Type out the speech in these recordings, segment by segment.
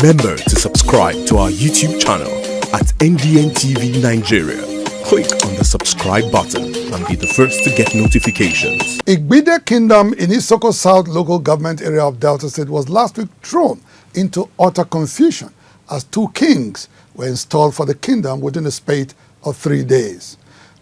Remember to subscribe to our YouTube channel at NDN TV Nigeria. Click on the subscribe button and be the first to get notifications. Igbide Kingdom in Isoko South local government area of Delta State was last week thrown into utter confusion as two kings were installed for the kingdom within a spate of 3 days.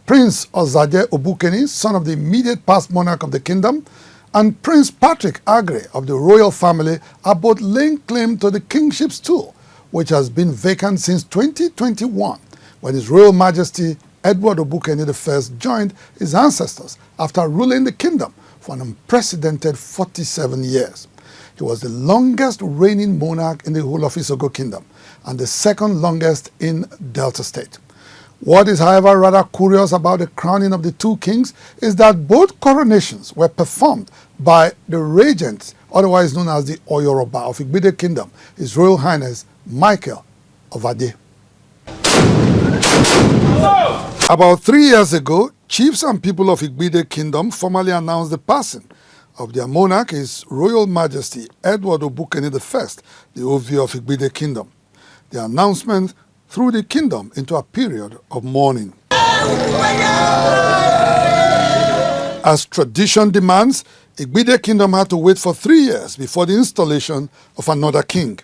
Prince Ozade Obukeni, son of the immediate past monarch of the kingdom, and Prince Patrick Agre of the royal family are both laying claim to the kingship stool, which has been vacant since 2021, when His Royal Majesty Edward Obukeni I joined his ancestors after ruling the kingdom for an unprecedented 47 years. He was the longest reigning monarch in the whole of Isoko Kingdom and the second longest in Delta State. What is, however, rather curious about the crowning of the two kings is that both coronations were performed by the regent, otherwise known as the Oyoroba of Igbide Kingdom, His Royal Highness Michael of Ade. About 3 years ago, chiefs and people of Igbide Kingdom formally announced the passing of their monarch, His Royal Majesty Edward Obukeni I, the OVO of Igbide Kingdom. The announcement threw the kingdom into a period of mourning. As tradition demands, Igbide Kingdom had to wait for 3 years before the installation of another king.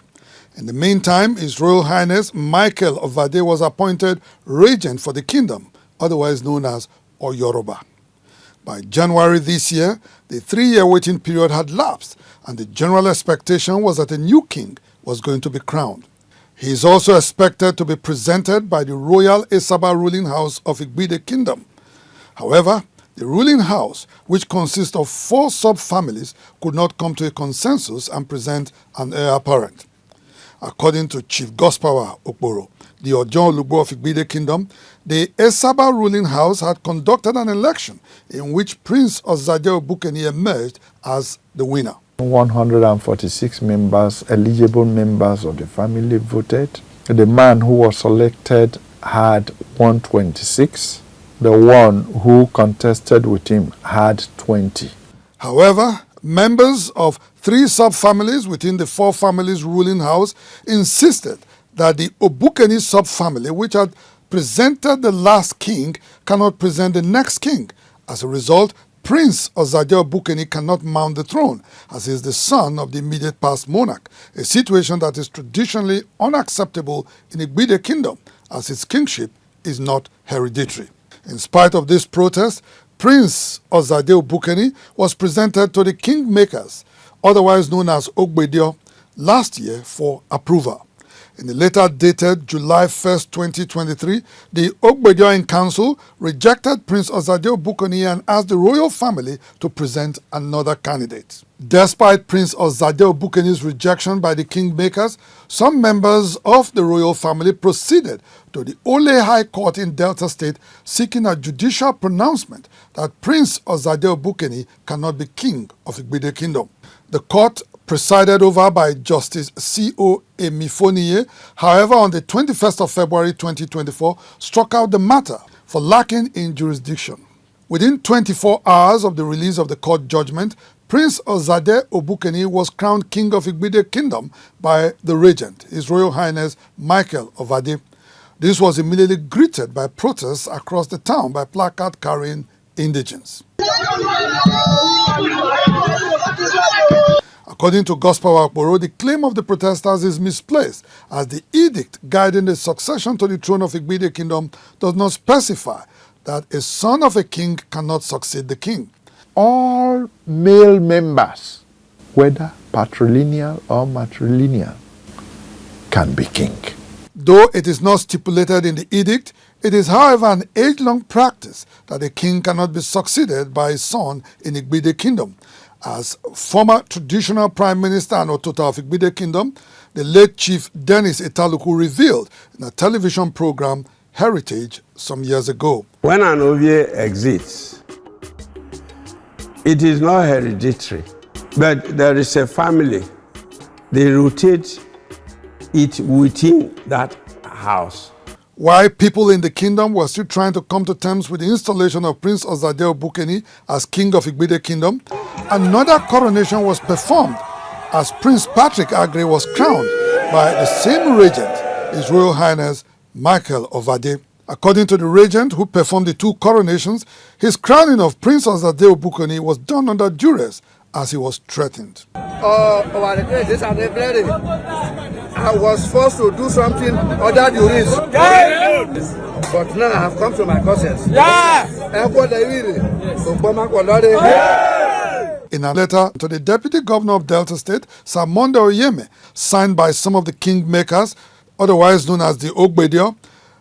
In the meantime, His Royal Highness Michael of Ade was appointed regent for the kingdom, otherwise known as Oyoroba. By January this year, the 3-year waiting period had lapsed, and the general expectation was that a new king was going to be crowned. He is also expected to be presented by the Royal Esaba ruling house of Igbide Kingdom. However, the ruling house, which consists of 4 sub-families, could not come to a consensus and present an heir apparent. According to Chief Gospawa Okporo, the Ojon Olugbo of Igbide Kingdom, the Esaba ruling house had conducted an election in which Prince Ozade Obukeni emerged as the winner. 146 members, eligible members of the family voted. The man who was selected had 126. The one who contested with him had 20. However, members of 3 sub-families within the 4 families ruling house insisted that the Obukeni sub-family, which had presented the last king, cannot present the next king. As a result, Prince Ozade Obukeni cannot mount the throne, as he is the son of the immediate past monarch, a situation that is traditionally unacceptable in Igbide Kingdom, as its kingship is not hereditary. In spite of this protest, Prince Ozade Obukeni was presented to the kingmakers, otherwise known as Igbide, last year for approval. In a letter dated July 1st, 2023, the Igbide Council rejected Prince Ozade Obukeni and asked the royal family to present another candidate. Despite Prince Ozade Obukeni's rejection by the kingmakers, some members of the royal family proceeded to the Ole High Court in Delta State seeking a judicial pronouncement that Prince Ozade Obukeni cannot be king of Igbide Kingdom. The court, presided over by Justice C.O. Emifoniye, however, on the 21st of February 2024, struck out the matter for lacking in jurisdiction. Within 24 hours of the release of the court judgment, Prince Ozade Obukeni was crowned King of Igbide Kingdom by the regent, His Royal Highness Michael of Ade. This was immediately greeted by protests across the town by placard-carrying indigents. According to Gospawa Okporo, the claim of the protesters is misplaced, as the edict guiding the succession to the throne of Igbide Kingdom does not specify that a son of a king cannot succeed the king. All male members, whether patrilineal or matrilineal, can be king. Though it is not stipulated in the edict, it is, however, an age-long practice that a king cannot be succeeded by a son in Igbide Kingdom. As former traditional Prime Minister and Otota of Igbide Kingdom, the late Chief Dennis Etaluku revealed in a television program, Heritage, some years ago. When an OVA exists, it is not hereditary, but there is a family. They rotate it within that house. While people in the kingdom were still trying to come to terms with the installation of Prince Ozade Obukeni as King of Igbide Kingdom, another coronation was performed as Prince Patrick Agre was crowned by the same regent, His Royal Highness Michael Ovade. According to the regent who performed the two coronations, his crowning of Prince Ozade Obukoni was done under duress as he was threatened. I was forced to do something other duties. But now I have come to my conscience. In a letter to the Deputy Governor of Delta State, Sir Monde Oyeme, signed by some of the kingmakers, otherwise known as the Igbide,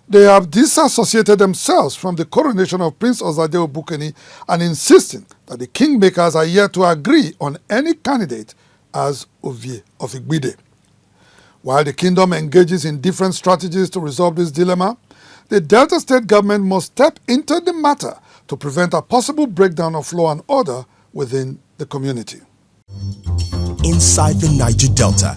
they have disassociated themselves from the coronation of Prince Ozade Obukoni and insisting that the kingmakers are yet to agree on any candidate as Ovie of Igbide. While the kingdom engages in different strategies to resolve this dilemma, the Delta State government must step into the matter to prevent a possible breakdown of law and order within the community. Inside the Niger Delta,